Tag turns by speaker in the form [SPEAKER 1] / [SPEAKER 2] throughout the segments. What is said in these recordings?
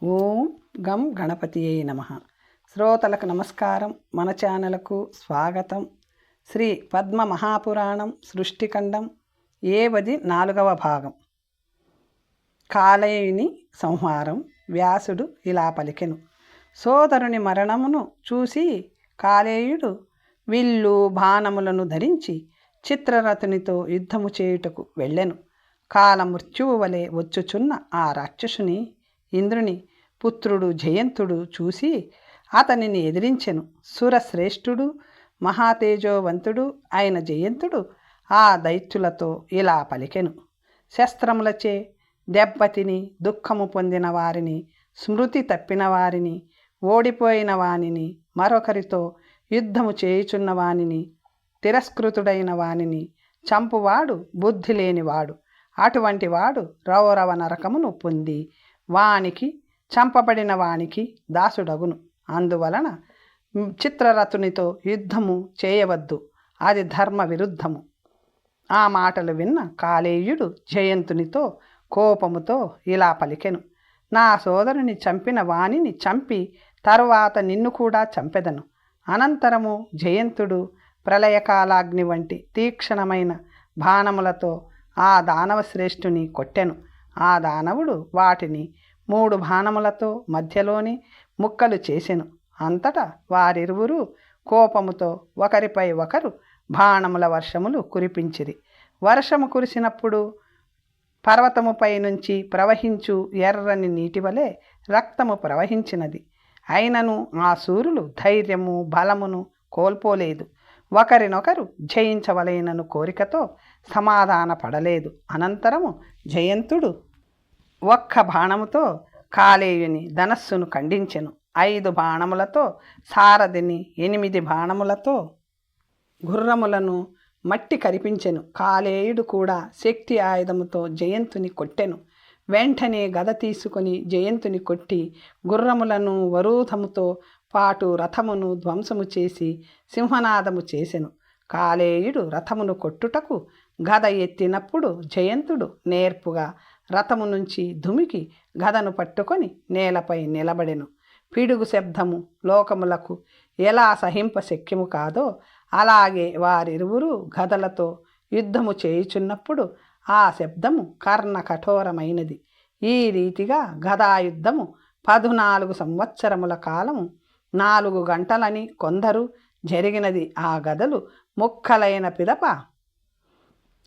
[SPEAKER 1] ఓం గం గణపతియే నమః. శ్రోతలకు నమస్కారం. మన ఛానల్కు స్వాగతం. శ్రీ పద్మ మహాపురాణం సృష్టిఖండం 4వ భాగం. కాలేయుని సంహారం. వ్యాసుడు ఇలా పలికెను. సోదరుని మరణమును చూసి కాలేయుడు విల్లు బాణములను ధరించి చిత్రరథునితో యుద్ధము చేయుటకు వెళ్ళెను. కాలమృత్యువు వలె వచ్చుచున్న ఆ రాక్షసుని ఇంద్రుని పుత్రుడు జయంతుడు చూసి అతనిని ఎదిరించెను. సురశ్రేష్ఠుడు మహాతేజోవంతుడు అయిన జయంతుడు ఆ దైత్యులతో ఇలా పలికెను. శస్త్రములచే దెబ్బతిని దుఃఖము పొందిన వారిని, స్మృతి తప్పిన వారిని, ఓడిపోయిన వానిని, మరొకరితో యుద్ధము చేయుచున్న వానిని, తిరస్కృతుడైన వానిని చంపువాడు బుద్ధి లేనివాడు. అటువంటి వాడు రౌరవ నరకమును పొంది వానికి చంపబడిన వానికి దాసుడగును. అందువలన చిత్రరథునితో యుద్ధము చేయవద్దు, అది ధర్మ విరుద్ధము. ఆ మాటలు విన్న కాలేయుడు జయంతునితో కోపముతో ఇలా పలికెను. నా సోదరుని చంపిన వానిని చంపి తరువాత నిన్ను కూడా చంపెదను. అనంతరము జయంతుడు ప్రళయకాలాగ్ని వంటి తీక్షణమైన బాణములతో ఆ దానవశ్రేష్ఠుని కొట్టెను. ఆ దానవుడు వాటిని 3 బాణములతో మధ్యలోని ముక్కలు చేసెను. అంతటా వారిరువురు కోపముతో ఒకరిపై ఒకరు బాణముల వర్షములు కురిపించిరి. వర్షము కురిసినప్పుడు పర్వతముపై నుంచి ప్రవహించు ఎర్రని నీటి వలె రక్తము ప్రవహించినది. అయినను ఆ శూరులు ధైర్యము బలమును కోల్పోలేదు. ఒకరినొకరు జయించవలెనను కోరికతో సమాధాన పడలేదు. అనంతరము జయంతుడు ఒక్క బాణముతో కాలేయుని ధనస్సును ఖండించెను. 5 బాణములతో సారథిని, 8 బాణములతో గుర్రములను మట్టి కరిపించెను. కాలేయుడు కూడా శక్తి ఆయుధముతో జయంతుని కొట్టెను. వెంటనే గద తీసుకొని జయంతుని కొట్టి గుర్రములను వరూధముతో పాటు రథమును ధ్వంసము చేసి సింహనాదము చేసెను. కాలేయుడు రథమును కొట్టుటకు గద ఎత్తినప్పుడు జయంతుడు నేర్పుగా రథము నుంచి దుమికి గదను పట్టుకొని నేలపై నిలబడెను. పిడుగు శబ్దము లోకములకు ఎలా సహింప శక్యము కాదో అలాగే వారిరువురు గదలతో యుద్ధము చేయుచున్నప్పుడు ఆ శబ్దము కర్ణ కఠోరమైనది. ఈ రీతిగా గదాయుద్ధము 14 సంవత్సరముల కాలము 4 గంటలని కొందరు జరిగినది. ఆ గదలు ముక్కలైన పిదప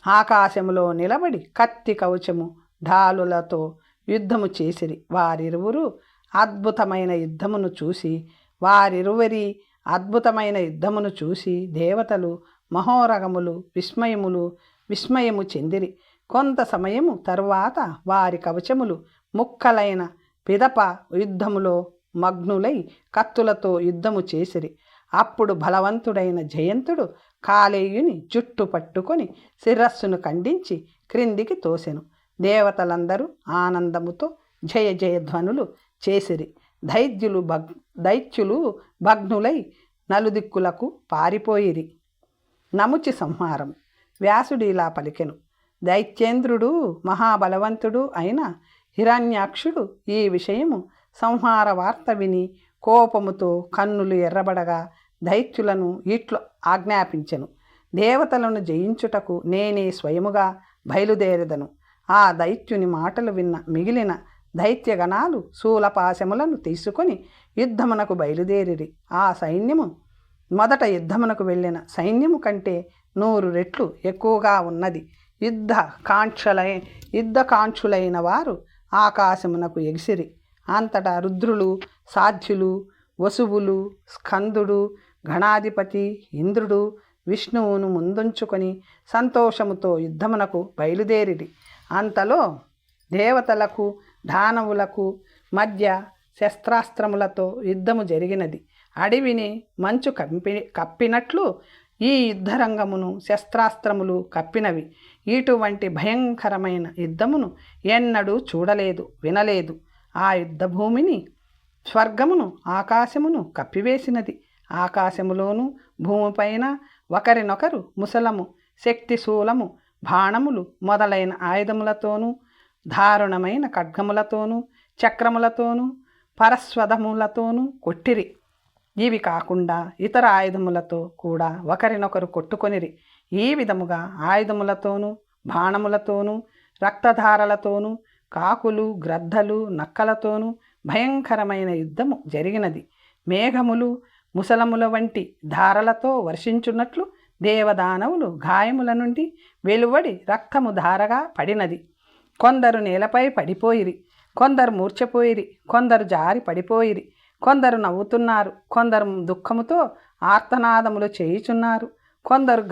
[SPEAKER 1] ఆకాశములో నిలబడి కత్తి కవచము ఢాలులతో యుద్ధము చేసిరి. వారిరువురు అద్భుతమైన యుద్ధమును చూసి దేవతలు మహోరగములు విస్మయము చెందిరి. కొంత సమయము తరువాత వారి కవచములు ముక్కలైన పిదప యుద్ధములో మగ్నులై కత్తులతో యుద్ధము చేసిరి. అప్పుడు బలవంతుడైన జయంతుడు కాలేయుని జుట్టు పట్టుకొని శిరస్సును ఖండించి క్రిందికి తోసెను. దేవతలందరూ ఆనందముతో జయ జయధ్వనులు చేసిరి. దైత్యులు భగ్నులై నలుదిక్కులకు పారిపోయిరి. నముచి సంహారం. వ్యాసుడు ఇలా పలికెను. దైత్యేంద్రుడు మహాబలవంతుడు అయిన హిరణ్యాక్షుడు ఈ విషయము సంహార వార్త విని కోపముతో కన్నులు ఎర్రబడగా దైత్యులను ఇట్లు ఆజ్ఞాపించెను. దేవతలను జయించుటకు నేనే స్వయముగా బయలుదేరెదను. ఆ దైత్యుని మాటలు విన్న మిగిలిన దైత్యగణాలు శూలపాశములను తీసుకొని యుద్ధమునకు బయలుదేరిరి. ఆ సైన్యము మొదట యుద్ధమునకు వెళ్ళిన సైన్యము కంటే 100 రెట్లు ఎక్కువగా ఉన్నది. యుద్ధకాంక్షులైన వారు ఆకాశమునకు ఎగిసిరి. అంతటా రుద్రులు, సాధ్యులు, వసువులు, స్కందుడు, గణాధిపతి ఇంద్రుడు విష్ణువును ముందుంచుకొని సంతోషముతో యుద్ధమునకు బయలుదేరిరి. అంతలో దేవతలకు దానవులకు మధ్య శస్త్రాస్త్రములతో యుద్ధము జరిగినది. అడవిని మంచు కప్పినట్లు ఈ యుద్ధరంగమును శస్త్రాస్త్రములు కప్పినవి. ఇటువంటి భయంకరమైన యుద్ధమును ఎన్నడూ చూడలేదు, వినలేదు. ఆ యుద్ధభూమిని స్వర్గమును ఆకాశమును కప్పివేసినది. ఆకాశములోను భూమిపైన ఒకరినొకరు ముసలము, శక్తిశూలము, బాణములు మొదలైన ఆయుధములతోనూ దారుణమైన ఖడ్గములతోనూ చక్రములతోనూ పరస్వధములతోనూ కొట్టిరి. ఇవి కాకుండా ఇతర ఆయుధములతో కూడా ఒకరినొకరు కొట్టుకొనిరి. ఈ విధముగా ఆయుధములతోనూ బాణములతోనూ రక్తధారలతోనూ కాకులు గ్రద్దలు నక్కలతోనూ భయంకరమైన యుద్ధము జరిగినది. మేఘములు ముసలముల వంటి ధారలతో వర్షించున్నట్లు దేవదానవులు గాయముల నుండి వెలువడి రక్తము ధారగా పడినది. కొందరు నేలపై పడిపోయిరి, కొందరు మూర్ఛపోయిరి, కొందరు జారి పడిపోయిరి, కొందరు నవ్వుతున్నారు, కొందరు దుఃఖముతో ఆర్తనాదములు చేయుచున్నారు, కొందరు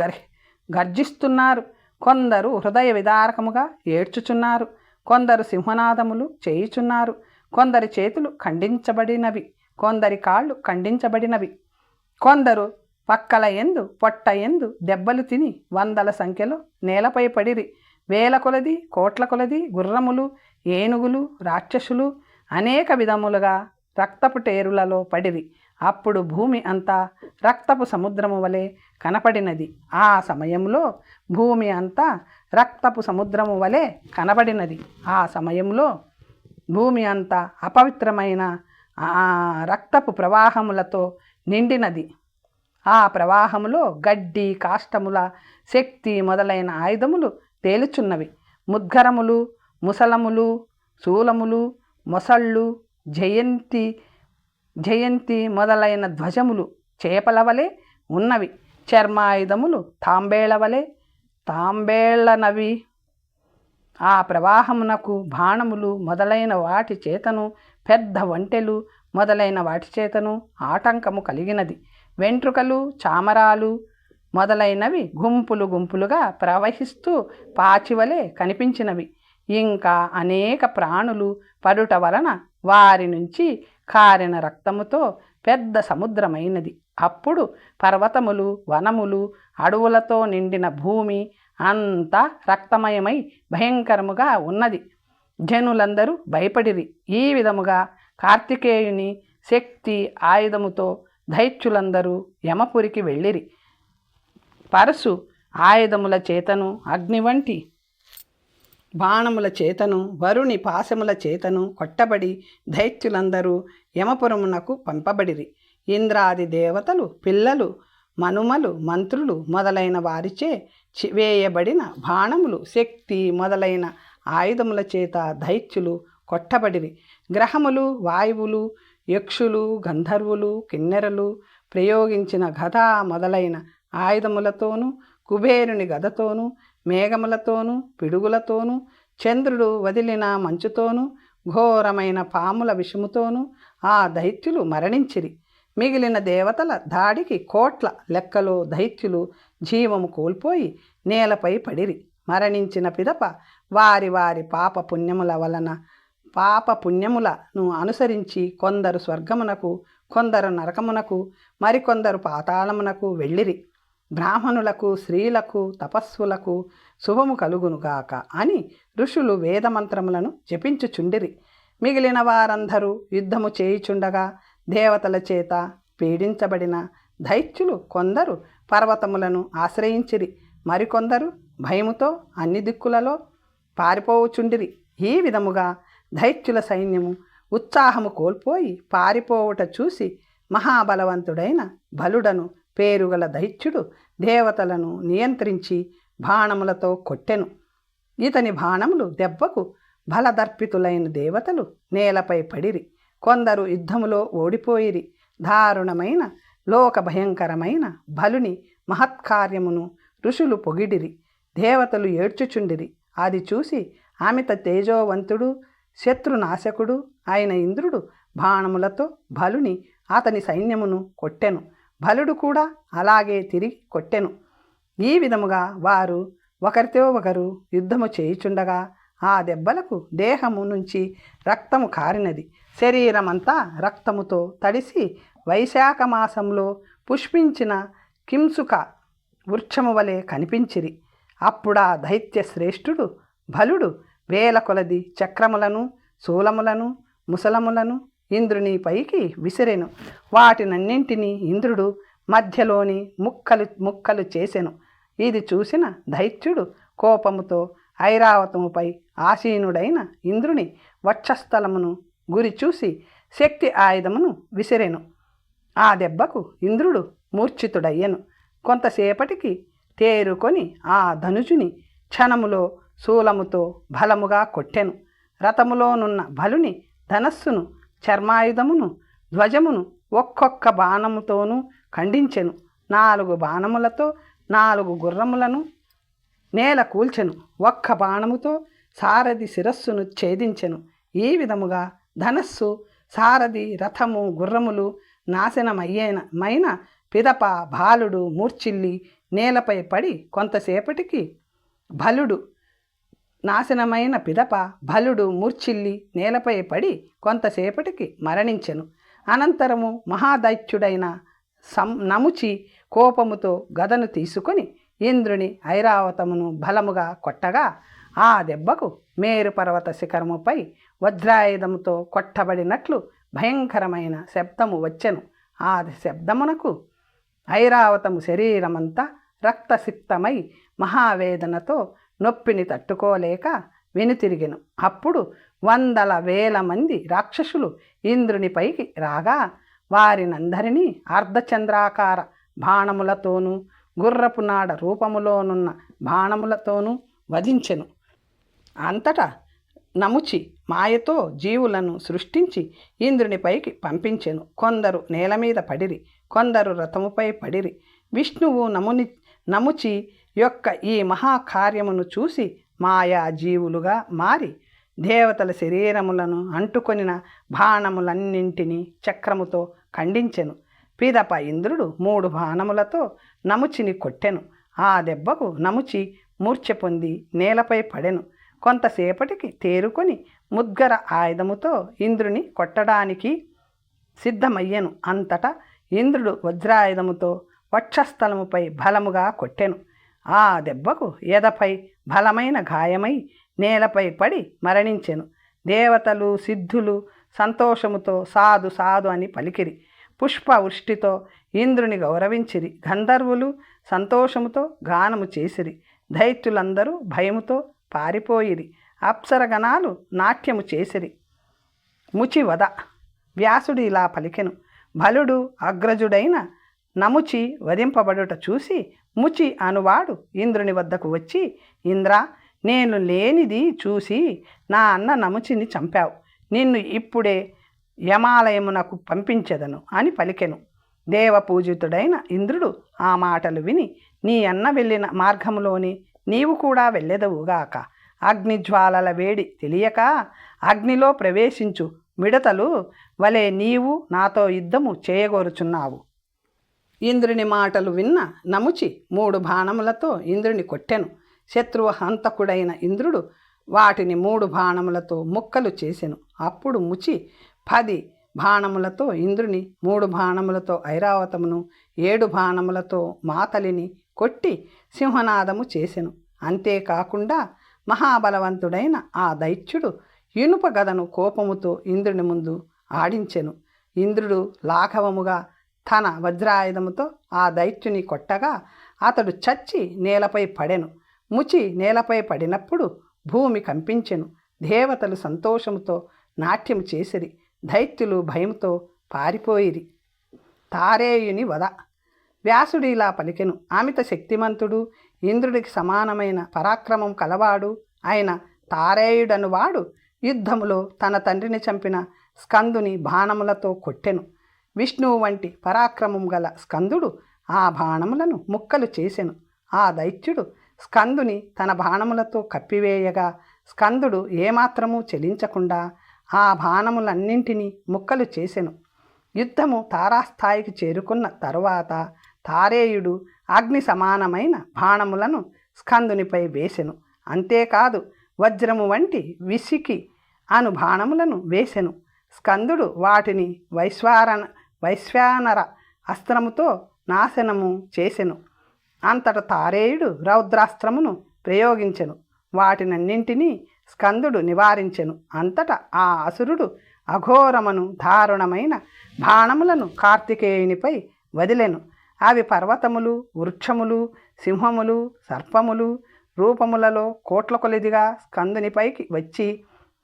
[SPEAKER 1] గర్జిస్తున్నారు, కొందరు హృదయ విదారకముగా ఏడ్చుచున్నారు, కొందరు సింహనాదములు చేయుచున్నారు, కొందరి చేతులు ఖండించబడినవి, కొందరి కాళ్ళు ఖండించబడినవి, కొందరు పక్కల ఎందు పొట్ట ఎందు దెబ్బలు తిని వందల సంఖ్యలో నేలపై పడిరి. వేల కొలది కోట్ల కొలది గుర్రములు ఏనుగులు రాక్షసులు అనేక విధములుగా రక్తపు టేరులలో పడిరి. అప్పుడు భూమి అంతా రక్తపు సముద్రము వలె కనపడినది. ఆ సమయంలో భూమి అంతా రక్తపు సముద్రము వలె కనబడినది. ఆ సమయంలో భూమి అంతా అపవిత్రమైన రక్తపు ప్రవాహములతో నిండినది. ఆ ప్రవాహములో గడ్డి కాష్టముల శక్తి మొదలైన ఆయుధములు తేలుచున్నవి. ముద్గరములు ముసలములు శూలములు మొసళ్ళు జయంతి మొదలైన ధ్వజములు చేపల వలె ఉన్నవి. చర్మాయుధములు తాంబేళ్లనవి. ఆ ప్రవాహమునకు బాణములు మొదలైన వాటి చేతను పెద్ద వంటెలు మొదలైన వాటి చేతను ఆటంకము కలిగినది. వెంట్రుకలు చామరాలు మొదలైనవి గుంపులు గుంపులుగా ప్రవహిస్తూ పాచివలే కనిపించినవి. ఇంకా అనేక ప్రాణులు పడుట వలన వారి నుంచి కారిన రక్తముతో పెద్ద సముద్రమైనది. అప్పుడు పర్వతములు వనములు అడవులతో నిండిన భూమి అంతా రక్తమయమై భయంకరముగా ఉన్నది. జనులందరూ భయపడిరి. ఈ విధముగా కార్తికేయుని శక్తి ఆయుధముతో దైత్యులందరూ యమపురికి వెళ్ళిరి. పరశు ఆయుధముల చేతను అగ్ని వంటి బాణముల చేతను వరుణి పాశముల చేతను కొట్టబడి దైత్యులందరూ యమపురమునకు పంపబడిరి. ఇంద్రాది దేవతలు పిల్లలు మనుమలు మంత్రులు మొదలైన వారిచే వేయబడిన బాణములు శక్తి మొదలైన ఆయుధముల చేత దైత్యులు కొట్టబడిరి. గ్రహములు వాయువులు యక్షులు గంధర్వులు కిన్నెరలు ప్రయోగించిన గద మొదలైన ఆయుధములతోనూ కుబేరుని గదతోనూ మేఘములతోనూ పిడుగులతోనూ చంద్రుడు వదిలిన మంచుతోనూ ఘోరమైన పాముల విషముతోనూ ఆ దైత్యులు మరణించిరి. మిగిలిన దేవతల దాడికి కోట్ల లెక్కలో దైత్యులు జీవము కోల్పోయి నేలపై పడిరి. మరణించిన పిదప వారి వారి పాపపుణ్యములను అనుసరించి కొందరు స్వర్గమునకు, కొందరు నరకమునకు, మరికొందరు పాతాళమునకు వెళ్ళిరి. బ్రాహ్మణులకు స్త్రీలకు తపస్సులకు శుభము కలుగునుగాక అని ఋషులు వేదమంత్రములను జపించుచుండిరి. మిగిలిన వారందరూ యుద్ధము చేయుచుండగా దేవతల చేత పీడించబడిన దైత్యులు కొందరు పర్వతములను ఆశ్రయించిరి, మరికొందరు భయముతో అన్ని దిక్కులలో పారిపోవుచుండిరి. ఈ విధముగా దైత్యుల సైన్యము ఉత్సాహము కోల్పోయి పారిపోవుట చూసి మహాబలవంతుడైన బలుడను పేరుగల దైత్యుడు దేవతలను నియంత్రించి బాణములతో కొట్టెను. ఇతని బాణములు దెబ్బకు బలదర్పితులైన దేవతలు నేలపై పడిరి. కొందరు యుద్ధములో ఓడిపోయిరి. దారుణమైన లోక భయంకరమైన బలుని మహత్కార్యమును ఋషులు పొగిడిరి. దేవతలు ఏడ్చుచుండిరి. అది చూసి అమిత తేజోవంతుడు శత్రునాశకుడు అయిన ఇంద్రుడు బాణములతో బలుని అతని సైన్యమును కొట్టెను. బలుడు కూడా అలాగే తిరిగి కొట్టెను. ఈ విధముగా వారు ఒకరితో ఒకరు యుద్ధము చేయుచుండగా ఆ దెబ్బలకు దేహము నుంచి రక్తము కారినది. శరీరమంతా రక్తముతో తడిసి వైశాఖ మాసంలో పుష్పించిన కింసుక వృక్షము వలె కనిపించిరి. అప్పుడా దైత్య శ్రేష్ఠుడు బలుడు వేల కొలది చక్రములను శూలములను ముసలములను ఇంద్రుని పైకి విసిరెను. వాటినన్నింటినీ ఇంద్రుడు మధ్యలోని ముక్కలు చేసెను. ఇది చూసిన దైత్యుడు కోపముతో ఐరావతముపై ఆసీనుడైన ఇంద్రుని వక్షస్థలమును గురి చూసి శక్తి ఆయుధమును విసిరెను. ఆ దెబ్బకు ఇంద్రుడు మూర్ఛితుడయ్యెను. కొంతసేపటికి తేరుకొని ఆ ధనుజుని క్షణములో శూలముతో బలముగా కొట్టెను. రథములోనున్న బలుని ధనస్సును, చర్మాయుధమును, ధ్వజమును ఒక్కొక్క బాణముతోనూ ఖండించెను. 4 బాణములతో 4 గుర్రములను నేల కూల్చెను. ఒక్క బాణముతో సారథి శిరస్సును ఛేదించెను. ఈ విధముగా ధనస్సు, సారథి, రథము, గుర్రములు నాశనమయ్యమైన పిదప బాలుడు మూర్ఛిల్లి నేలపై పడి కొంతసేపటికి బలుడు నాశనమైన పిదప బలుడు మూర్ఛిల్లి నేలపై పడి కొంతసేపటికి మరణించెను. అనంతరము మహాదైత్యుడైన నముచి కోపముతో గదను తీసుకొని ఇంద్రుని ఐరావతమును బలముగా కొట్టగా ఆ దెబ్బకు మేరు పర్వత శిఖరముపై వజ్రాయుధముతో కొట్టబడినట్లు భయంకరమైన శబ్దము వచ్చెను. ఆ శబ్దమునకు ఐరావతము శరీరమంతా రక్తసిక్తమై మహావేదనతో నొప్పిని తట్టుకోలేక వెనుతిరిగెను. అప్పుడు 100,000 మంది రాక్షసులు ఇంద్రునిపైకి రాగా వారినందరినీ అర్ధచంద్రాకార బాణములతోనూ గుర్రపు నాడ రూపములోనున్న బాణములతోనూ వధించెను. అంతటా నముచి మాయతో జీవులను సృష్టించి ఇంద్రునిపైకి పంపించెను. కొందరు నేల మీద పడిరి, కొందరు రథముపై పడిరి. విష్ణువు నముచి యొక్క ఈ మహాకార్యమును చూసి మాయా జీవులుగా మారి దేవతల శరీరములను అంటుకొనిన బాణములన్నింటినీ చక్రముతో ఖండించెను. పిదప ఇంద్రుడు 3 బాణములతో నముచిని కొట్టెను. ఆ దెబ్బకు నముచి మూర్ఛ పొంది నేలపై పడెను. కొంతసేపటికి తేరుకొని ముద్గర ఆయుధముతో ఇంద్రుని కొట్టడానికి సిద్ధమయ్యెను. అంతటా ఇంద్రుడు వజ్రాయుధముతో వక్షస్థలముపై బలముగా కొట్టెను. ఆ దెబ్బకు ఎదపై బలమైన గాయమై నేలపై పడి మరణించెను. దేవతలు, సిద్ధులు సంతోషముతో సాధు సాధు అని పలికిరి. పుష్పవృష్టితో ఇంద్రుని గౌరవించిరి. గంధర్వులు సంతోషముతో గానము చేసిరి. దైత్యులందరూ భయముతో పారిపోయిరి. అప్సరగణాలు నాట్యము చేసిరి. ముచివద వ్యాసుడు ఇలా పలికెను. బలుడు అగ్రజుడైన నముచి వధింపబడుట చూసి ముచి అనువాడు ఇంద్రుని వద్దకు వచ్చి, ఇంద్ర, నేను లేనిది చూసి నా అన్న నముచిని చంపావు. నిన్ను ఇప్పుడే యమాలయమునకు పంపించెదను అని పలికెను. దేవపూజితుడైన ఇంద్రుడు ఆ మాటలు విని, నీ అన్న వెళ్ళిన మార్గములోని నీవు కూడా వెళ్ళెదవుగాక. అగ్నిజ్వాలల వేడి తెలియక అగ్నిలో ప్రవేశించు మిడతలు వలె నీవు నాతో యుద్ధము చేయగోరుచున్నావు. ఇంద్రుని మాటలు విన్న నముచి 3 బాణములతో ఇంద్రుని కొట్టెను. శత్రువు హంతకుడైన ఇంద్రుడు వాటిని 3 బాణములతో ముక్కలు చేసెను. అప్పుడు ముచి 10 బాణములతో ఇంద్రుని, 3 బాణములతో ఐరావతమును, 7 బాణములతో మాతలిని కొట్టి సింహనాదము చేసెను. అంతేకాకుండా మహాబలవంతుడైన ఆ దైత్యుడు ఇనుప గదను కోపముతో ఇంద్రుని ముందు ఆడించెను. ఇంద్రుడు లాఘవముగా తన వజ్రాయుధముతో ఆ దైత్యుని కొట్టగా అతడు చచ్చి నేలపై పడెను. ముచి నేలపై పడినప్పుడు భూమి కంపించెను. దేవతలు సంతోషముతో నాట్యము చేసిరి. దైత్యులు భయముతో పారిపోయిరి. తారేయుని వధ. వ్యాసుడు ఇలా పలికెను. అమిత శక్తిమంతుడు, ఇంద్రుడికి సమానమైన పరాక్రమం కలవాడు అయిన తారేయుడనువాడు యుద్ధములో తన తండ్రిని చంపిన స్కందుని బాణములతో కొట్టెను. విష్ణువు వంటి పరాక్రమం గల స్కందుడు ఆ బాణములను ముక్కలు చేసెను. ఆ దైత్యుడు స్కందుని తన బాణములతో కప్పివేయగా స్కందుడు ఏమాత్రమూ చెలించకుండా ఆ బాణములన్నింటినీ ముక్కలు చేసెను. యుద్ధము తారాస్థాయికి చేరుకున్న తరువాత తారేయుడు అగ్ని సమానమైన బాణములను స్కందునిపై వేసెను. అంతేకాదు వజ్రము వంటి విసికి అను బాణములను వేసెను. స్కందుడు వాటిని వైశ్వానర అస్త్రముతో నాశనము చేసెను. అంతట తారేయుడు రౌద్రాస్త్రమును ప్రయోగించెను. వాటినన్నింటినీ స్కందుడు నివారించెను. అంతటా ఆ అసురుడు అఘోరమను దారుణమైన బాణములను కార్తికేయునిపై వదిలెను. అవి పర్వతములు, వృక్షములు, సింహములు, సర్పములు రూపములలో కోట్ల కొలిదిగా స్కందునిపైకి వచ్చి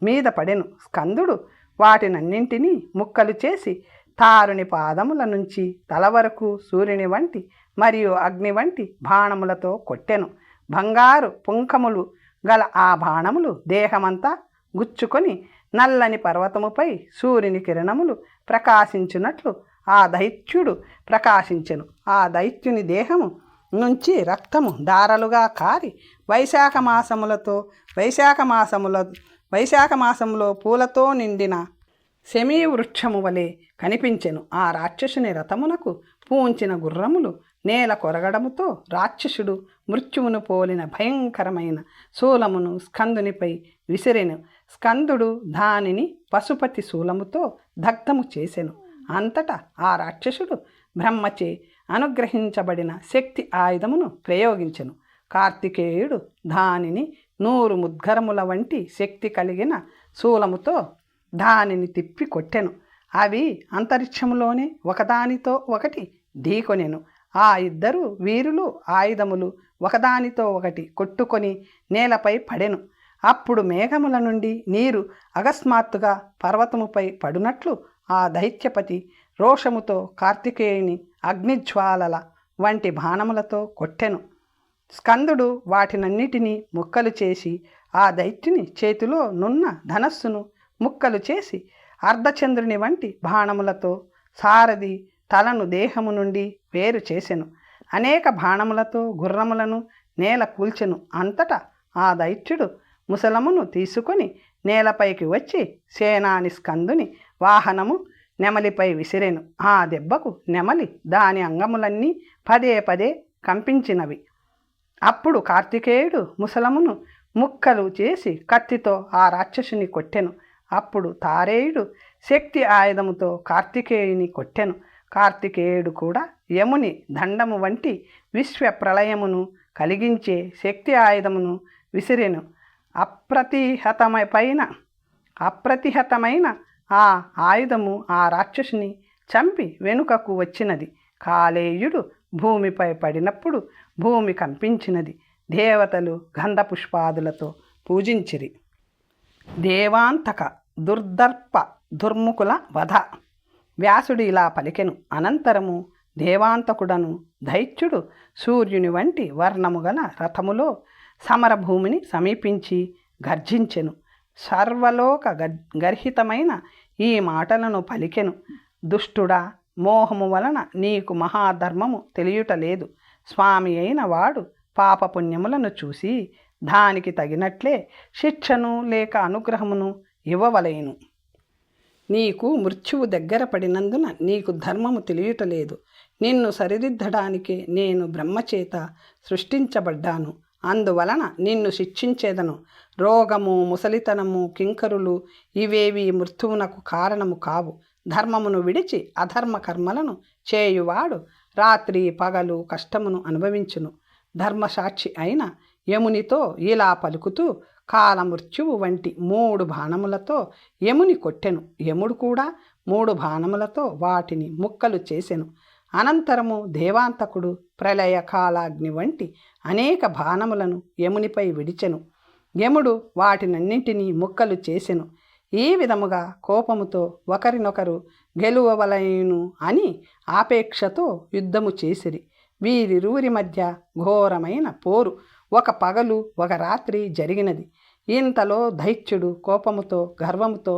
[SPEAKER 1] మీద పడెను. స్కందుడు వాటినన్నింటినీ ముక్కలు చేసి తారుని పాదముల నుంచి తల వరకు సూర్యుని వంటి మరియు అగ్ని వంటి బాణములతో కొట్టెను. బంగారు పుంఖములు గల ఆ బాణములు దేహమంతా గుచ్చుకొని నల్లని పర్వతముపై సూర్యుని కిరణములు ప్రకాశించినట్లు ఆ దైత్యుడు ప్రకాశించెను. ఆ దైత్యుని దేహము నుంచి రక్తము దారలుగా కారి వైశాఖ మాసములో పూలతో నిండిన శమీవృక్షము వలె కనిపించెను. ఆ రాక్షసుని రథమునకు పూంచిన గుర్రములు నేల కొరగడముతో రాక్షసుడు మృత్యువును పోలిన భయంకరమైన శూలమును స్కందునిపై విసిరెను. స్కందుడు దానిని పశుపతి శూలముతో దగ్ధము చేసెను. అంతటా ఆ రాక్షసుడు బ్రహ్మచే అనుగ్రహించబడిన శక్తి ఆయుధమును ప్రయోగించెను. కార్తికేయుడు దానిని 100 ముద్గరముల వంటి శక్తి కలిగిన శూలముతో దానిని తిప్పి కొట్టెను. అవి అంతరిక్షములోనే ఒకదానితో ఒకటి ఢీకొనెను. ఆ ఇద్దరు వీరులు ఆయుధములు ఒకదానితో ఒకటి కొట్టుకొని నేలపై పడెను. అప్పుడు మేఘముల నుండి నీరు అకస్మాత్తుగా పర్వతముపై పడునట్లు ఆ దైత్యపతి రోషముతో కార్తికేయుని అగ్నిజ్వాలల వంటి బాణములతో కొట్టెను. స్కందుడు వాటినన్నిటినీ ముక్కలు చేసి ఆ దైత్యుని చేతిలో నున్న ధనస్సును ముక్కలు చేసి అర్ధచంద్రుని వంటి బాణములతో సారథి తలను దేహము నుండి వేరు చేసెను. అనేక బాణములతో గుర్రములను నేల కూల్చెను. అంతటా ఆ దైత్యుడు ముసలమును తీసుకొని నేలపైకి వచ్చి సేనాని స్కందుని వాహనము నెమలిపై విసిరెను. ఆ దెబ్బకు నెమలి దాని అంగములన్నీ పదే పదే కంపించినవి. అప్పుడు కార్తికేయుడు ముసలమును ముక్కలు చేసి కత్తితో ఆ రాక్షసుని కొట్టెను. అప్పుడు తారేయుడు శక్తి ఆయుధముతో కార్తికేయుని కొట్టెను. కార్తికేయుడు కూడా యముని దండము వంటి విశ్వ ప్రళయమును కలిగించే శక్తి ఆయుధమును విసిరెను. అప్రతిహతమైన ఆ ఆయుధము ఆ రాక్షసుని చంపి వెనుకకు వచ్చినది. కాలేయుడు భూమిపై పడినప్పుడు భూమి కంపించినది. దేవతలు గంధ పుష్పాదులతో పూజించిరి. దేవాంతక దుర్దర్ప దుర్ముకుల వధ. వ్యాసుడు ఇలా పలికెను. అనంతరము దేవాంతకుడను దైత్యుడు సూర్యుని వంటి వర్ణము గల రథములో సమరభూమిని సమీపించి గర్జించెను. సర్వలోక గర్హితమైన ఈ మాటలను పలికెను. దుష్టుడా, మోహము వలన నీకు మహాధర్మము తెలియుటలేదు. స్వామి అయిన వాడు పాపపుణ్యములను చూసి దానికి తగినట్లే శిక్షను లేక అనుగ్రహమును ఇవ్వవలెను. నీకు మృత్యువు దగ్గర పడినందున నీకు ధర్మము తెలియటలేదు. నిన్ను సరిదిద్దడానికే నేను బ్రహ్మచేత సృష్టించబడ్డాను. అందువలన నిన్ను శిక్షించేదను. రోగము, ముసలితనము, కింకరులు ఇవేవి మృత్యువునకు కారణము కావు. ధర్మమును విడిచి అధర్మ కర్మలను చేయువాడు రాత్రి పగలు కష్టమును అనుభవించును. ధర్మసాక్షి అయిన యమునితో ఇలా పలుకుతూ కాలమృత్యువు వంటి 3 బాణములతో యముని కొట్టెను. యముడు కూడా 3 బాణములతో వాటిని ముక్కలు చేసెను. అనంతరము దేవాంతకుడు ప్రళయ కాలాగ్ని వంటి అనేక బాణములను యమునిపై విడిచెను. యముడు వాటినన్నింటినీ ముక్కలు చేసెను. ఈ విధముగా కోపముతో ఒకరినొకరు గెలువవలెను అని ఆపేక్షతో యుద్ధము చేసిరి. వీరిరువురి మధ్య ఘోరమైన పోరు ఒక పగలు ఒక రాత్రి జరిగినది. ఇంతలో దైత్యుడు కోపముతో గర్వముతో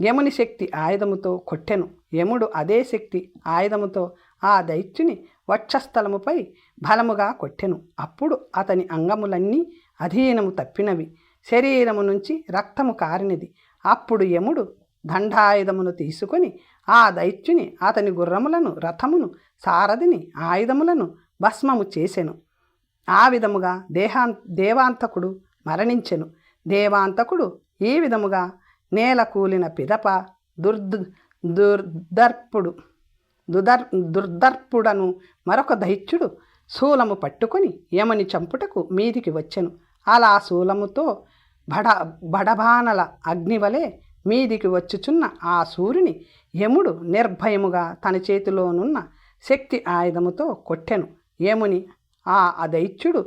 [SPEAKER 1] యముని శక్తి ఆయుధముతో కొట్టెను. యముడు అదే శక్తి ఆయుధముతో ఆ దైత్యుని వక్షస్థలముపై బలముగా కొట్టెను. అప్పుడు అతని అంగములన్నీ అధీనము తప్పినవి. శరీరము నుంచి రక్తము కారినది. అప్పుడు యముడు దండాయుధమును తీసుకొని ఆ దైత్యుని, అతని గుర్రములను, రథమును, సారథిని, ఆయుధములను భస్మము చేసెను. ఆ విధముగా దేవాంతకుడు మరణించెను. దేవాంతకుడు ఈ విధముగా నేల కూలిన పిదప దుర్దర్పుడను మరొక దైత్యుడు శూలము పట్టుకొని యముని చంపుటకు మీదికి వచ్చెను. అలా శూలముతో బడబానల అగ్నివలే మీదికి వచ్చుచున్న ఆ సూర్యుని యముడు నిర్భయముగా తన చేతిలోనున్న శక్తి ఆయుధముతో కొట్టెను. యముని ఆ దైత్యుడు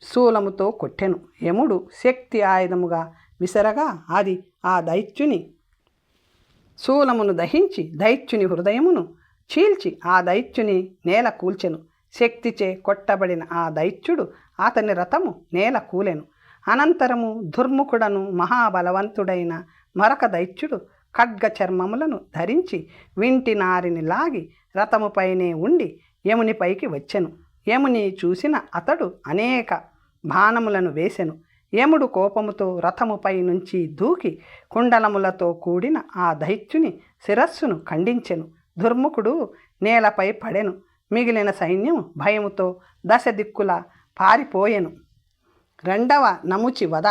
[SPEAKER 1] శూలముతో కొట్టెను. యముడు శక్తి ఆయుధముగా విసరగా అది ఆ దైత్యుని శూలమును దహించి దైత్యుని హృదయమును చీల్చి ఆ దైత్యుని నేల కూల్చెను. శక్తిచే కొట్టబడిన ఆ దైత్యుడు అతని రథము నేల కూలెను. అనంతరము దుర్ముఖుడను మహాబలవంతుడైన మరొక దైత్యుడు ఖడ్గ చర్మములను ధరించి వింటి నారిని లాగి రథముపైనే ఉండి యమునిపైకి వచ్చెను. యముని చూసిన అతడు అనేక బాణములను వేసెను. యముడు కోపముతో రథముపై నుంచి దూకి కుండలములతో కూడిన ఆ దైత్యుని శిరస్సును ఖండించెను. దుర్ముఖుడు నేలపై పడెను. మిగిలిన సైన్యం భయముతో దశ దిక్కుల పారిపోయెను. రెండవ నముచి వధ.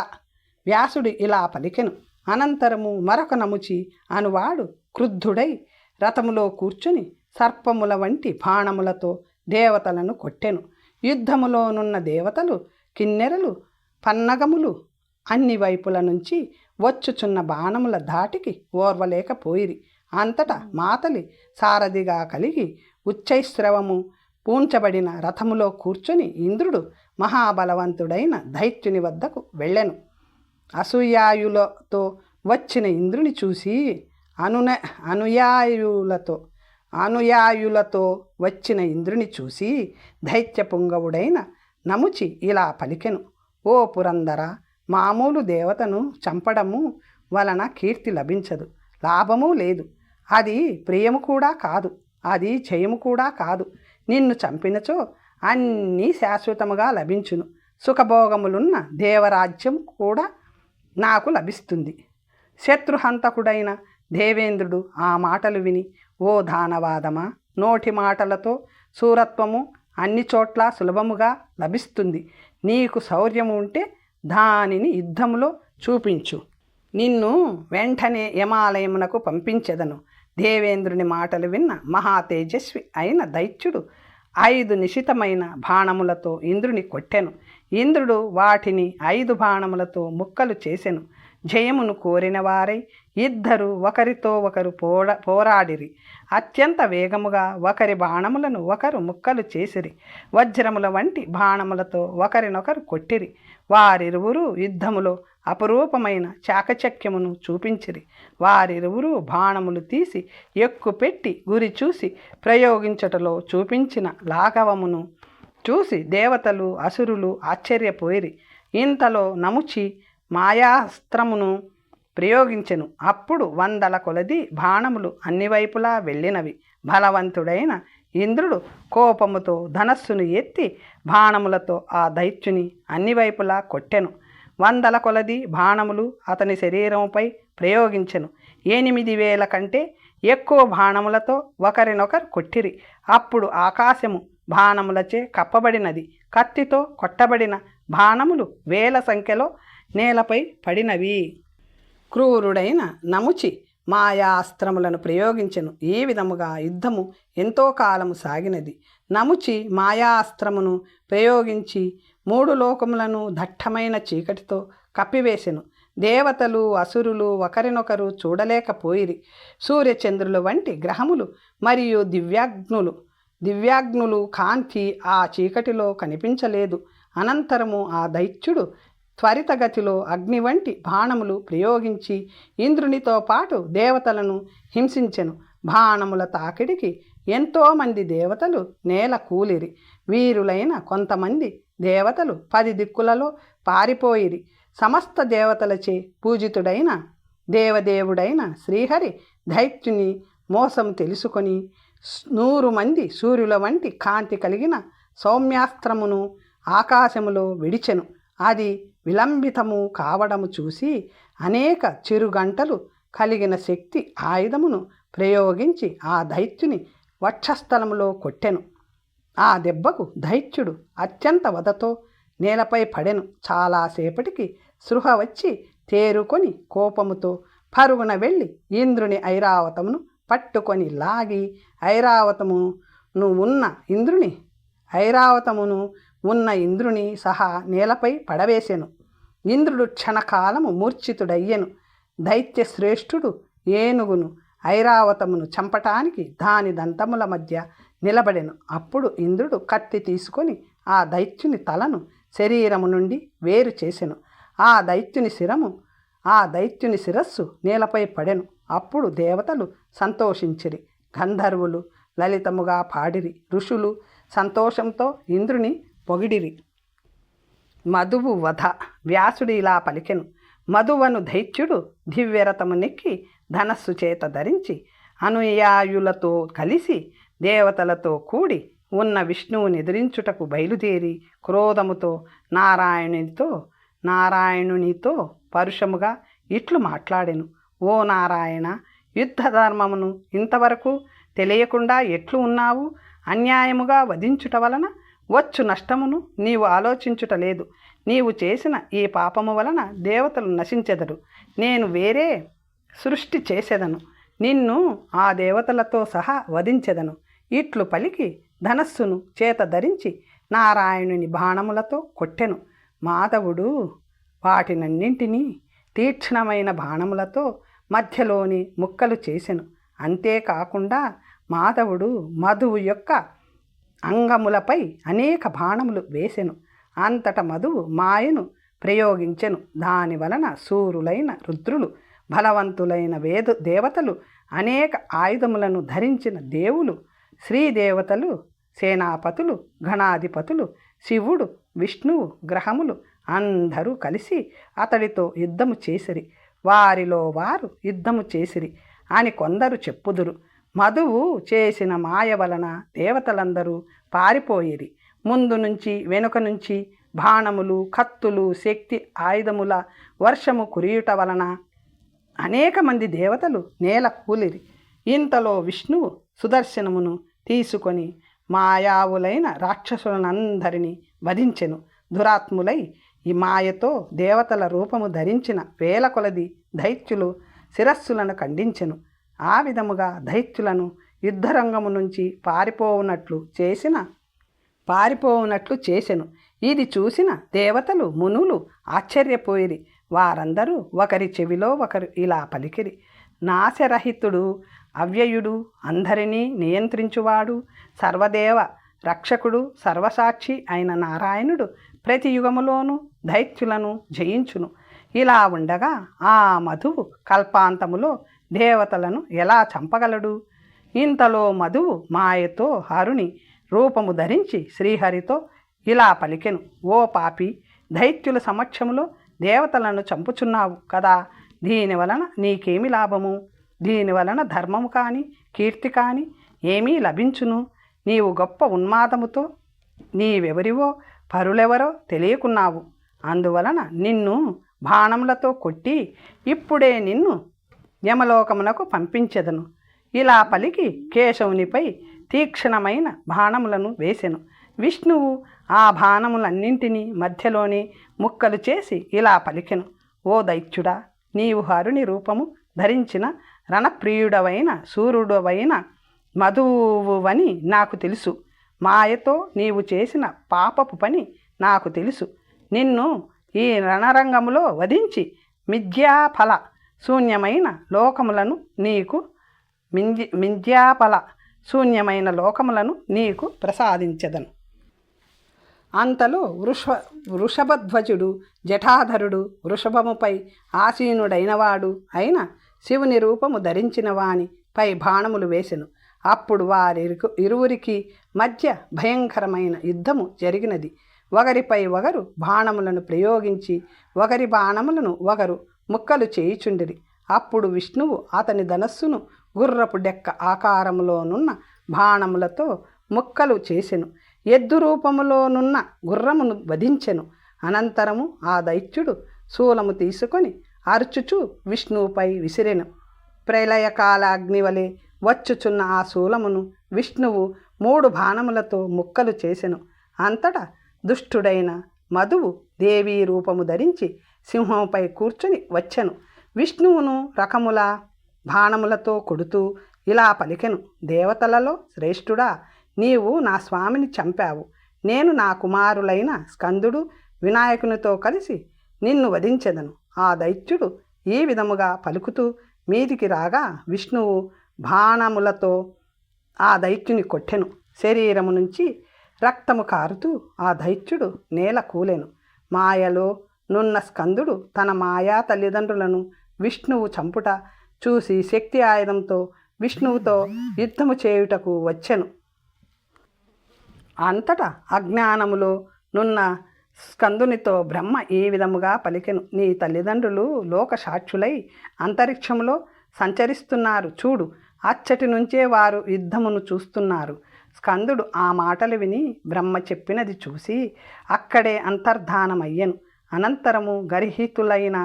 [SPEAKER 1] వ్యాసుడు ఇలా పలికెను. అనంతరము మరొక నముచి అనువాడు క్రుద్ధుడై రథములో కూర్చుని సర్పముల వంటి బాణములతో దేవతలను కొట్టెను. యుద్ధములోనున్న దేవతలు, కిన్నెరలు, పన్నగములు అన్ని వైపుల నుంచి వచ్చుచున్న బాణముల ధాటికి ఓర్వలేకపోయిరి. అంతటా మాతలి సారథిగా కలిగి ఉచ్చైశ్రవము పూంచబడిన రథములో కూర్చొని ఇంద్రుడు మహాబలవంతుడైన దైత్యుని వద్దకు వెళ్ళెను. అసూయాయులతో వచ్చిన ఇంద్రుని చూసి అనుయాయులతో వచ్చిన ఇంద్రుని చూసి దైత్య పుంగవుడైన నముచి ఇలా పలికెను. ఓ పురందర, మామూలు దేవతను చంపడము వలన కీర్తి లభించదు, లాభము లేదు. అది ప్రియము కూడా కాదు, అది జయము కూడా కాదు. నిన్ను చంపినచో అన్నీ శాశ్వతముగా లభించును. సుఖభోగములున్న దేవరాజ్యం కూడా నాకు లభిస్తుంది. శత్రుహంతకుడైన దేవేంద్రుడు ఆ మాటలు విని, ఓ దానవాదమా, నోటి మాటలతో శూరత్వము అన్ని చోట్ల సులభముగా లభిస్తుంది. నీకు శౌర్యము ఉంటే దానిని యుద్ధములో చూపించు. నిన్ను వెంటనే యమాలయమునకు పంపించెదను. దేవేంద్రుని మాటలు విన్న మహా తేజస్వి అయిన దైత్యుడు 5 నిశితమైన బాణములతో ఇంద్రుని కొట్టెను. ఇంద్రుడు వాటిని 5 బాణములతో ముక్కలు చేసెను. జయమును కోరిన వారై ఇద్దరు ఒకరితో ఒకరు పోరాడిరి. అత్యంత వేగముగా ఒకరి బాణములను ఒకరు ముక్కలు చేసిరి. వజ్రముల వంటి బాణములతో ఒకరినొకరు కొట్టిరి. వారిరువురు యుద్ధములో అపురూపమైన చాకచక్యమును చూపించిరి. వారిరువురు బాణములు తీసి ఎక్కుపెట్టి గురి చూసి ప్రయోగించటలో చూపించిన లాఘవమును చూసి దేవతలు అసురులు ఆశ్చర్యపోయిరి. ఇంతలో నముచి మాయాస్త్రమును ప్రయోగించెను. అప్పుడు 100 కొలది బాణములు అన్ని వైపులా వెళ్ళినవి. బలవంతుడైన ఇంద్రుడు కోపముతో ధనస్సును ఎత్తి బాణములతో ఆ దైత్యుని అన్ని వైపులా కొట్టెను. 100 కొలది బాణములు అతని శరీరముపై ప్రయోగించెను. 8,000 కంటే ఎక్కువ బాణములతో ఒకరినొకరు కొట్టిరి. అప్పుడు ఆకాశము బాణములచే కప్పబడినది. కత్తితో కొట్టబడిన బాణములు 1000 సంఖ్యలో నేలపై పడినవి. క్రూరుడైన నముచి మాయాస్త్రములను ప్రయోగించెను. ఈ విధముగా యుద్ధము ఎంతో కాలము సాగినది. నముచి మాయాస్త్రమును ప్రయోగించి 3 లోకములను దట్టమైన చీకటితో కప్పివేసెను. దేవతలు అసురులు ఒకరినొకరు చూడలేకపోయిరి. సూర్యచంద్రుల వంటి గ్రహములు మరియు దివ్యాగ్నులు కాంతి ఆ చీకటిలో కనిపించలేదు. అనంతరము ఆ దైత్యుడు త్వరితగతిలో అగ్ని వంటి బాణములు ప్రయోగించి ఇంద్రునితో పాటు దేవతలను హింసించెను. బాణముల తాకిడికి ఎంతోమంది దేవతలు నేల కూలిరి. వీరులైన కొంతమంది దేవతలు 10 దిక్కులలో పారిపోయిరి. సమస్త దేవతలచే పూజితుడైన దేవదేవుడైన శ్రీహరి దైత్యుని మోసం తెలుసుకొని 100 మంది సూర్యుల వంటి కాంతి కలిగిన సౌమ్యాస్త్రమును ఆకాశములో విడిచెను. అది విలంబితము కావడము చూసి అనేక చిరుగంటలు కలిగిన శక్తి ఆయుధమును ప్రయోగించి ఆ దైత్యుని వక్షస్థలములో కొట్టెను. ఆ దెబ్బకు దైత్యుడు అత్యంత వధతో నేలపై పడెను. చాలాసేపటికి సృహ వచ్చి తేరుకొని కోపముతో పరుగున వెళ్ళి ఇంద్రుని ఐరావతమును పట్టుకొని లాగి ఐరావతమును ఉన్న ఇంద్రుని సహా నేలపై పడవేసెను. ఇంద్రుడు క్షణకాలము మూర్ఛితుడయ్యెను. దైత్య శ్రేష్ఠుడు ఏనుగును ఐరావతమును చంపటానికి దాని దంతముల మధ్య నిలబడెను. అప్పుడు ఇంద్రుడు కత్తి తీసుకొని ఆ దైత్యుని తలను శరీరము నుండి వేరు చేసెను. ఆ దైత్యుని శిరస్సు నేలపై పడెను. అప్పుడు దేవతలు సంతోషించిరి, గంధర్వులు లలితముగా పాడిరి, ఋషులు సంతోషంతో ఇంద్రుని పొగిడిరి. మధువు వధ. వ్యాసుడు ఇలా పలికెను: మధువను దైత్యుడు దివ్యరథము నెక్కి ధనస్సు చేత ధరించి అనుయాయులతో కలిసి దేవతలతో కూడి ఉన్న విష్ణువుని ఎదిరించుటకు బయలుదేరి క్రోధముతో నారాయణునితో పరుషముగా ఇట్లు మాట్లాడెను: ఓ నారాయణ, యుద్ధ ధర్మమును ఇంతవరకు తెలియకుండా ఎట్లు ఉన్నావు? అన్యాయముగా వధించుట వలన వచ్చు నష్టమును నీవు ఆలోచించుట లేదు. నీవు చేసిన ఈ పాపము వలన దేవతలు నశించెదరు. నేను వేరే సృష్టి చేసెదను, నిన్ను ఆ దేవతలతో సహా వధించెదను. ఇట్లు పలికి ధనస్సును చేత ధరించి నారాయణుని బాణములతో కొట్టెను. మాధవుడు వాటినన్నింటినీ తీక్ష్ణమైన బాణములతో మధ్యలోని ముక్కలు చేసెను. అంతేకాకుండా మాధవుడు మధువు యొక్క అంగములపై అనేక బాణములు వేసెను. అంతట మధువు మాయను ప్రయోగించెను. దాని వలన శూరులైన రుద్రులు, బలవంతులైన దేవతలు, అనేక ఆయుధములను ధరించిన దేవులు, శ్రీదేవతలు, సేనాపతులు, గణాధిపతులు, శివుడు, విష్ణువు, గ్రహములు అందరూ కలిసి అతడితో యుద్ధము చేసిరి. వారిలో వారు యుద్ధము చేసిరి అని కొందరు చెప్పుదురు. మధువు చేసిన మాయ వలన దేవతలందరూ పారిపోయిరి. ముందు నుంచి వెనుక నుంచి బాణములు, కత్తులు, శక్తి ఆయుధముల వర్షము కురియుట వలన అనేక మంది దేవతలు నేల కూలిరి. ఇంతలో విష్ణువు సుదర్శనమును తీసుకొని మాయావులైన రాక్షసులనందరినీ వధించెను. దురాత్ములై ఈ మాయతో దేవతల రూపము ధరించిన వేల కొలది దైత్యులు శిరస్సులను ఖండించెను. ఆ విధముగా దైత్యులను యుద్ధరంగము నుంచి పారిపోవునట్లు చేసెను. ఇది చూసిన దేవతలు, మునులు ఆశ్చర్యపోయిరి. వారందరూ ఒకరి చెవిలో ఒకరు ఇలా పలికిరి: నాశరహితుడు, అవ్యయుడు, అందరినీ నియంత్రించువాడు, సర్వదేవ రక్షకుడు, సర్వసాక్షి అయిన నారాయణుడు ప్రతి యుగములోనూ దైత్యులను జయించును. ఇలా ఉండగా ఆ మధువు కల్పాంతములో దేవతలను ఎలా చంపగలడు? ఇంతలో మధువు మాయతో హరుని రూపము ధరించి శ్రీహరితో ఇలా పలికెను: ఓ పాపి, దైత్యుల సమక్షములో దేవతలను చంపుచున్నావు కదా, దీనివలన నీకేమి లాభము? దీనివలన ధర్మము కానీ కీర్తి కానీ ఏమీ లభించును? నీవు గొప్ప ఉన్మాదముతో నీవెవరివో పరులెవరో తెలియకున్నావు. అందువలన నిన్ను బాణములతో కొట్టి ఇప్పుడే నిన్ను యమలోకమునకు పంపించెదను. ఇలా పలికి కేశవునిపై తీక్షణమైన బాణములను వేసెను. విష్ణువు ఆ బాణములన్నింటినీ మధ్యలోని ముక్కలు చేసి ఇలా పలికెను: ఓ దైత్యుడా, నీవు హరుని రూపము ధరించిన రణప్రియుడవైన సూర్యుడవైన మధువువని నాకు తెలుసు. మాయతో నీవు చేసిన పాపపు పని నాకు తెలుసు. నిన్ను ఈ రణరంగములో వధించి మిథ్యాఫల శూన్యమైన లోకములను నీకు ప్రసాదించెదను. అంతలో వృషభధ్వజుడు, జటాధరుడు, వృషభముపై ఆసీనుడైనవాడు అయిన శివుని రూపము ధరించిన వాని పై బాణములు వేసెను. అప్పుడు ఇరువురికి మధ్య భయంకరమైన యుద్ధము జరిగినది. ఒకరిపై ఒకరు బాణములను ప్రయోగించి ఒకరి బాణములను ఒకరు ముక్కలు చేయుచుండిరి. అప్పుడు విష్ణువు అతని ధనస్సును గుర్రపు డెక్క ఆకారములోనున్న బాణములతో ముక్కలు చేసెను. ఎద్దు రూపములోనున్న గుర్రమును వధించెను. అనంతరము ఆ దైత్యుడు శూలము తీసుకొని అర్చుచు విష్ణువుపై విసిరెను. ప్రళయకాల అగ్నివలే వచ్చుచున్న ఆ శూలమును విష్ణువు 3 బాణములతో ముక్కలు చేసెను. అంతటా దుష్టుడైన మధువు దేవీ రూపము ధరించి సింహంపై కూర్చుని వచ్చెను. విష్ణువును రకముల బాణములతో కొడుతూ ఇలా పలికెను: దేవతలలో శ్రేష్ఠుడా, నీవు నా స్వామిని చంపావు. నేను నా కుమారులైన స్కందుడు, వినాయకునితో కలిసి నిన్ను వధించెదను. ఆ దైత్యుడు ఈ విధముగా పలుకుతూ మీదికి రాగా విష్ణువు బాణములతో ఆ దైత్యుని కొట్టెను. శరీరము నుంచి రక్తము కారుతూ ఆ దైత్యుడు నేల కూలెను. మాయలో నున్న స్కందుడు తన మాయా తల్లిదండ్రులను విష్ణువు చంపుట చూసి శక్తి ఆయుధంతో విష్ణువుతో యుద్ధము చేయుటకు వచ్చెను. అంతటా అజ్ఞానములో నున్న స్కందునితో బ్రహ్మ ఈ విధముగా పలికెను. నీ తల్లిదండ్రులు లోక సాక్షులై అంతరిక్షంలో సంచరిస్తున్నారు చూడు. అచ్చటి నుంచే వారు యుద్ధమును చూస్తున్నారు. స్కందుడు ఆ మాటలు విని బ్రహ్మ చెప్పినది చూసి అక్కడే అంతర్ధానమయ్యను. అనంతరము గర్హితులైన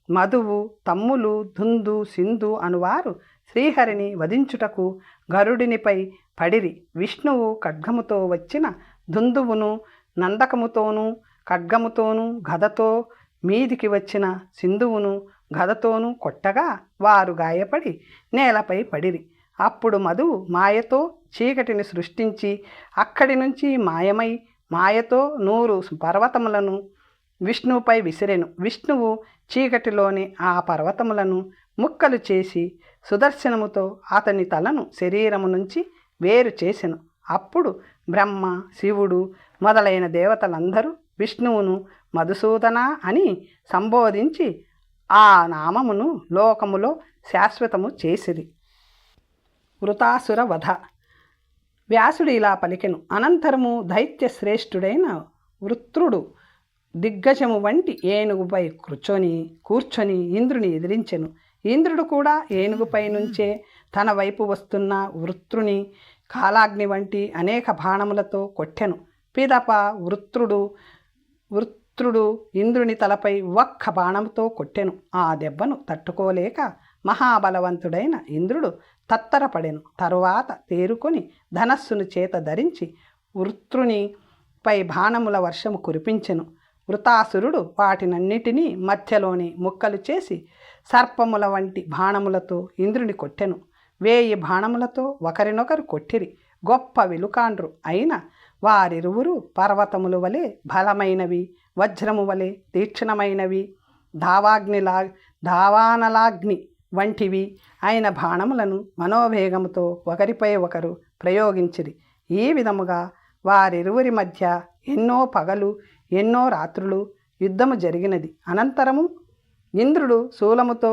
[SPEAKER 1] మధువు, తమ్ములు, దుందు, సింధు అనువారు శ్రీహరిని వధించుటకు గరుడినిపై పడిరి. విష్ణువు ఖడ్గముతో వచ్చిన దుందువును నందకముతోనూ ఖడ్గముతోనూ గదతో మీదికి వచ్చిన సింధువును గదతోనూ కొట్టగా వారు గాయపడి నేలపై పడిరి. అప్పుడు మధువు మాయతో చీకటిని సృష్టించి అక్కడి నుంచి మాయమై మాయతో 100 పర్వతములను విష్ణువుపై విసిరెను. విష్ణువు చీకటిలోని ఆ పర్వతములను ముక్కలు చేసి సుదర్శనముతో అతని తలను శరీరము నుంచి వేరు చేసెను. అప్పుడు బ్రహ్మ, శివుడు మొదలైన దేవతలందరూ విష్ణువును మధుసూదన అని సంబోధించి ఆ నామమును లోకములో శాశ్వతము చేసిరి. వృతాసుర వధ. వ్యాసుడు ఇలా పలికెను. అనంతరము దైత్య శ్రేష్ఠుడైన వృత్రుడు దిగ్గజము వంటి ఏనుగుపై కూర్చొని ఇంద్రుని ఎదిరించెను. ఇంద్రుడు కూడా ఏనుగుపై నుంచే తన వైపు వస్తున్న వృత్రుని కాలాగ్ని వంటి అనేక బాణములతో కొట్టెను. పిదప వృత్రుడు ఇంద్రుని తలపై ఒక్క బాణంతో కొట్టెను. ఆ దెబ్బను తట్టుకోలేక మహాబలవంతుడైన ఇంద్రుడు తత్తరపడెను. తరువాత తేరుకొని ధనస్సును చేత ధరించి వృత్రునిపై బాణముల వర్షము కురిపించెను. వృతాసురుడు వాటినన్నిటినీ మధ్యలోని ముక్కలు చేసి సర్పముల వంటి బాణములతో ఇంద్రుని కొట్టెను. 1000 బాణములతో ఒకరినొకరు కొట్టిరి. గొప్ప విలుకాండ్రు అయిన వారిరువురు పర్వతముల వలె బలమైనవి, వజ్రము వలె తీక్షణమైనవి, దావానలాగ్ని వంటివి అయిన బాణములను మనోవేగముతో ఒకరిపై ఒకరు ప్రయోగించిరి. ఈ విధముగా వారిరువురి మధ్య ఎన్నో పగలు ఎన్నో రాత్రులు యుద్ధము జరిగినది. అనంతరము ఇంద్రుడు శూలముతో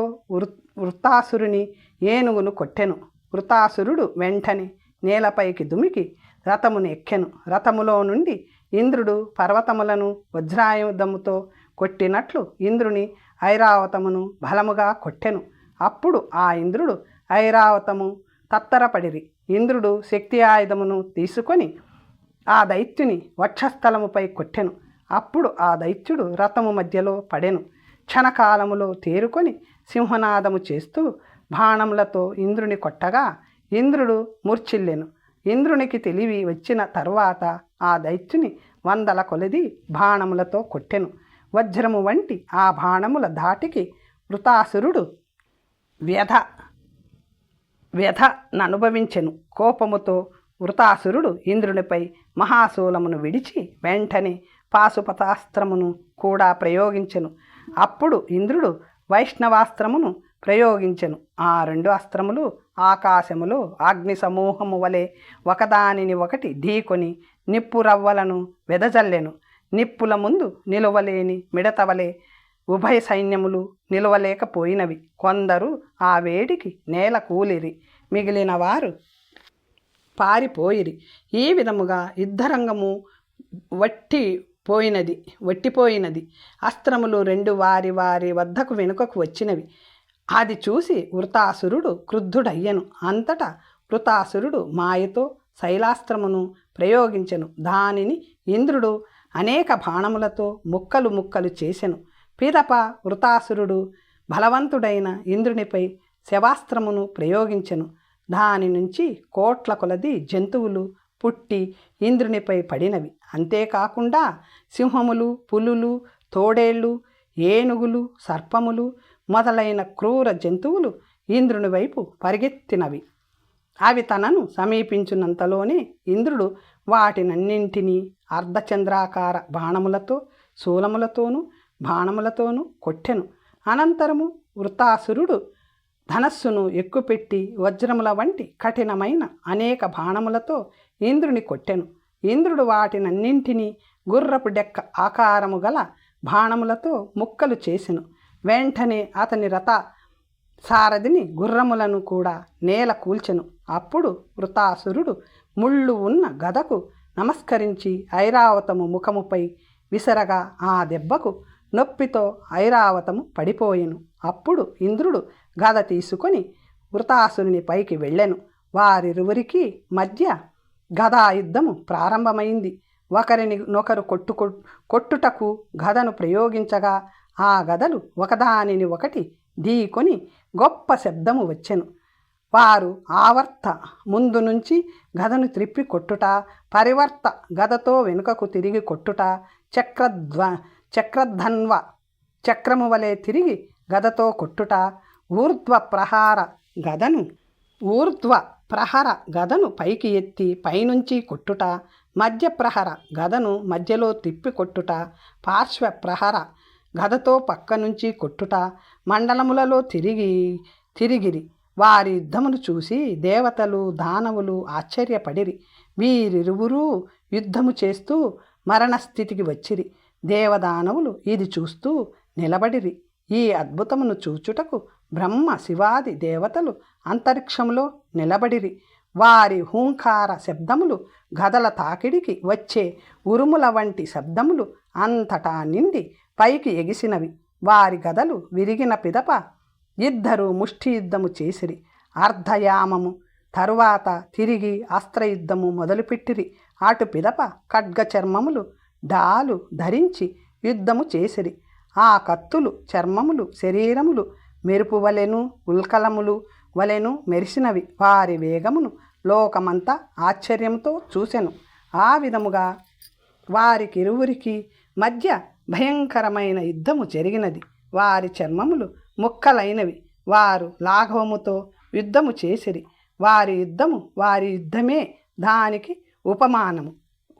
[SPEAKER 1] వృత్తాసురుని ఏనుగును కొట్టెను. వృత్తాసురుడు వెంటనే నేలపైకి దుమికి రథమును ఎక్కెను. రథములో నుండి ఇంద్రుడు పర్వతములను వజ్రాయుధముతో కొట్టినట్లు ఇంద్రుని ఐరావతమును బలముగా కొట్టెను. అప్పుడు ఆ ఇంద్రుడు ఐరావతము తత్తరపడిరి. ఇంద్రుడు శక్తి ఆయుధమును తీసుకొని ఆ దైత్యుని వక్షస్థలముపై కొట్టెను. అప్పుడు ఆ దైత్యుడు రథము మధ్యలో పడెను. క్షణకాలములో తేరుకొని సింహనాదము చేస్తూ బాణములతో ఇంద్రుని కొట్టగా ఇంద్రుడు మూర్ఛిల్లెను. ఇంద్రునికి తెలివి వచ్చిన తరువాత ఆ దైత్యుని 100 కొలది బాణములతో కొట్టెను. వజ్రము వంటి ఆ బాణముల ధాటికి వృతాసురుడు వ్యధననుభవించెను. కోపముతో వృతాసురుడు ఇంద్రునిపై మహాశూలమును విడిచి వెంటనే పాశుపతాస్త్రమును కూడా ప్రయోగించెను. అప్పుడు ఇంద్రుడు వైష్ణవాస్త్రమును ప్రయోగించెను. ఆ 2 అస్త్రములు ఆకాశములో అగ్ని సమూహము వలె ఒకదానిని ఒకటి ఢీకొని నిప్పు రవ్వలను వెదజల్లెను. నిప్పుల ముందు నిలువలేని మిడతవలే ఉభయ సైన్యములు నిలవలేకపోయినవి. కొందరు ఆ వేడికి నేల కూలిరి, మిగిలిన వారు పారిపోయిరి. ఈ విధముగా యుద్ధరంగము వట్టిపోయినది. అస్త్రములు 2 వారి వద్దకు వెనుకకు వచ్చినవి. అది చూసి వృతాసురుడు క్రుద్ధుడయ్యను. అంతటా వృతాసురుడు మాయతో శైలాస్త్రమును ప్రయోగించెను. దానిని ఇంద్రుడు అనేక బాణములతో ముక్కలు చేసెను. పిదప వృతాసురుడు బలవంతుడైన ఇంద్రునిపై శవాస్త్రమును ప్రయోగించెను. దాని నుంచి కోట్ల కొలది జంతువులు పుట్టి ఇంద్రునిపై పడినవి. అంతేకాకుండా సింహములు, పులులు, తోడేళ్ళు, ఏనుగులు, సర్పములు మొదలైన క్రూర జంతువులు ఇంద్రుని వైపు పరిగెత్తినవి. అవి తనను సమీపించినంతలోనే ఇంద్రుడు వాటినన్నింటినీ అర్ధచంద్రాకార బాణములతో, శూలములతోనూ బాణములతోనూ కొట్టెను. అనంతరము వృతాసురుడు ధనస్సును ఎక్కుపెట్టి వజ్రముల వంటి కఠినమైన అనేక బాణములతో ఇంద్రుని కొట్టెను. ఇంద్రుడు వాటినన్నింటినీ గుర్రపు డెక్క ఆకారము గల బాణములతో ముక్కలు చేసెను. వెంటనే అతని రథ సారథిని గుర్రములను కూడా నేల కూల్చెను. అప్పుడు వృతాసురుడు ముళ్ళు ఉన్న గదకు నమస్కరించి ఐరావతము ముఖముపై విసరగా ఆ దెబ్బకు నొప్పితో ఐరావతము పడిపోయెను. అప్పుడు ఇంద్రుడు గద తీసుకొని వృతాసురుని పైకి వెళ్ళెను. వారిరువురికి మధ్య గదా యుద్ధము ప్రారంభమైంది. ఒకరిని నొకరు కొట్టుటకు గదను ప్రయోగించగా ఆ గదలు ఒకదానిని ఒకటి ఢీకొని గొప్ప శబ్దము వచ్చెను. వారు ఆవర్త ముందు నుంచి గదను త్రిప్పి కొట్టుట, పరివర్త గదతో వెనుకకు తిరిగి కొట్టుట, చక్రధన్వ చక్రము వలె తిరిగి గదతో కొట్టుట, ఊర్ధ్వ ప్రహర గదను పైకి ఎత్తి పైనుంచి కొట్టుట, మధ్య ప్రహర గదను మధ్యలో తిప్పి కొట్టుట, పార్శ్వ ప్రహర గదతో పక్క నుంచి కొట్టుట, మండలములలో తిరిగిరి. వారి యుద్ధమును చూసి దేవతలు దానవులు ఆశ్చర్యపడిరి. వీరిరువురూ యుద్ధము చేస్తూ మరణస్థితికి వచ్చిరి. దేవదానవులు ఇది చూస్తూ నిలబడిరి. ఈ అద్భుతమును చూచుటకు బ్రహ్మ శివాది దేవతలు అంతరిక్షంలో నిలబడిరి. వారి హూంకార శబ్దములు గదల తాకిడికి వచ్చే ఉరుముల వంటి శబ్దములు అంతటా నిండి పైకి ఎగిసినవి. వారి గదలు విరిగిన పిదప ఇద్దరు ముష్టియుద్ధము చేసిరి. అర్ధయామము తరువాత తిరిగి అస్త్రయుద్ధము మొదలుపెట్టిరి. అటు పిదప ఖడ్గ చర్మములు డాలు ధరించి యుద్ధము చేసిరి. ఆ కత్తులు చర్మములు శరీరములు మెరుపు వలెను ఉల్కలములు వలెను మెరిసినవి. వారి వేగమును లోకమంతా ఆశ్చర్యంతో చూసెను. ఆ విధముగా వారికిరువురికి మధ్య భయంకరమైన యుద్ధము జరిగినది. వారి చర్మములు ముక్కలైనవి. వారు లాఘవముతో యుద్ధము చేసిరి. వారి యుద్ధమే దానికి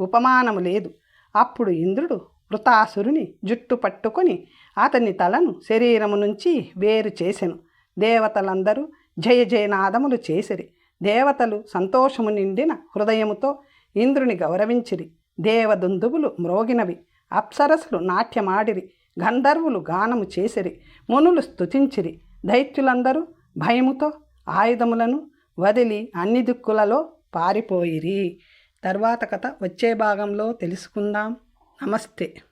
[SPEAKER 1] ఉపమానము లేదు. అప్పుడు ఇంద్రుడు వృతాసురుని జుట్టు పట్టుకొని అతని తలను శరీరము నుంచి వేరు చేసెను. దేవతలందరూ జయ జయనాదములు చేసిరి. దేవతలు సంతోషము నిండిన హృదయముతో ఇంద్రుని గౌరవించిరి. దేవదుందుబులు మ్రోగినవి. అప్సరసులు నాట్యమాడిరి. గంధర్వులు గానము చేసిరి. మునులు స్తుతించిరి. దైత్యులందరూ భయముతో ఆయుధములను వదిలి అన్ని దిక్కులలో పారిపోయిరి. తర్వాత కథ వచ్చే భాగంలో తెలుసుకుందాం. నమస్తే.